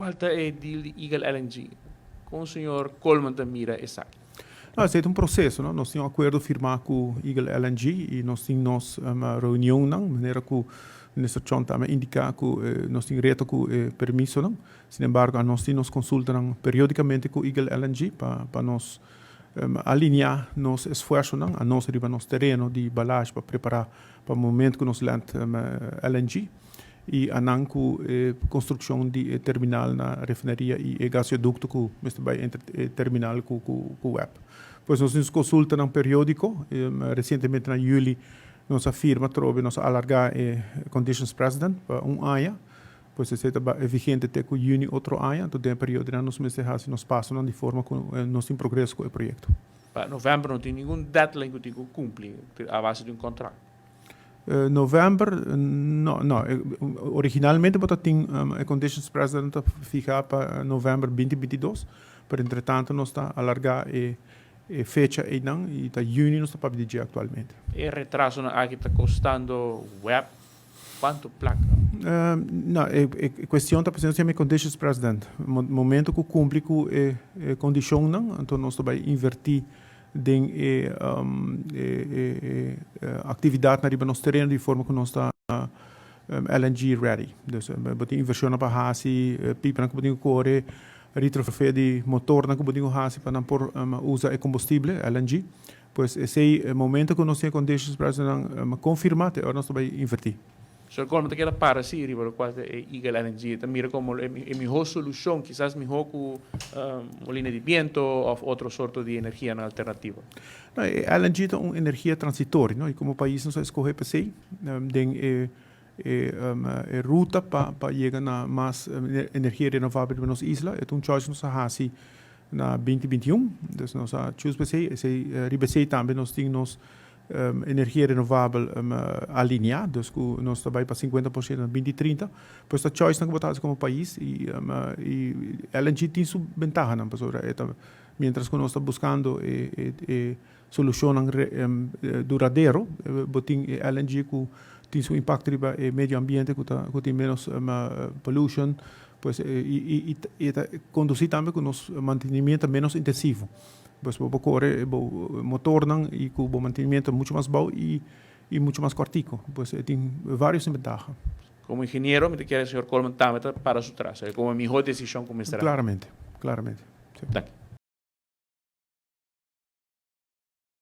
falta é deal de Eagle LNG. Com o senhor Coleman da mira essa. Não, é um processo, não? Nós temos um acordo firmado com o Eagle LNG e nós temos uma reunião, não? De maneira que o ministro Chon também indica que nós temos reto com permisso, não? Sin embargo, nós nos consultam periodicamente com o Eagle LNG para nós alinhar nos esforços, não? A nós arriba nos terreno de balagem para preparar para o momento que nós lançamos LNG. E a construção de terminal na refinaria e gasoduto que vai entre terminal com o web. Pois nós nos consultamos um periódico, recentemente em julho, nossa firma trouxe nos alargar conditions precedent para ano, pois isso é vigente até com junho outro ano, então tem período nós meses nos passam de forma que nós temos progresso com o projeto. Para novembro não tem nenhum deadline que tem que cumprir a base de contrato. Novembro, não. Originalmente, a conditions precedent fica para novembro 2022, mas entretanto, nós está alargar a fecha e está junho nós está para pedir atualmente. E retraso aqui está custando web quanto placa? Não, a questão está precisando de conditions precedent. No momento que cumpre com a condição, não, então nós está vai invertir den atividade na riba nos terreno de forma que nós está LNG ready. Dus botem inversão para hasi, pipa que botem corre, retrofit de motor que botem hasi para não por usar combustível LNG. Pois esse momento que nós temos condições para confirmar, nós vai invertir. So, como aquela para si, riba quase é Eagle LNG, mira como é melhor solução, quizás melhor com molina de viento ou outro sorto de energia alternativa. Não, LNG é uma energia transitória, não? E como país nós escolhe para si, tem ruta para chegar a mais energia renovável para nossa isla, é um choice nós faz na 2021, então nós choose para si, riba si também nós temos energia renovável alinhada, dus nós trabalhamos para 50% em 2030, pois a choice não botar como país e LNG tem sua vantagem, não, mientras que nós estamos buscando solução duradoura, botem LNG que tem seu impacto no meio ambiente, que tem menos pollution, pois e conduzir também com nosso mantenimento menos intensivo. Pois o motor e com o mantenimento muito mais bom e muito mais cortico. Pois tem várias vantagens. Como engenheiro, me quer o senhor Coleman também para su traço. É como a melhor decisão como estará. Claramente. Danke.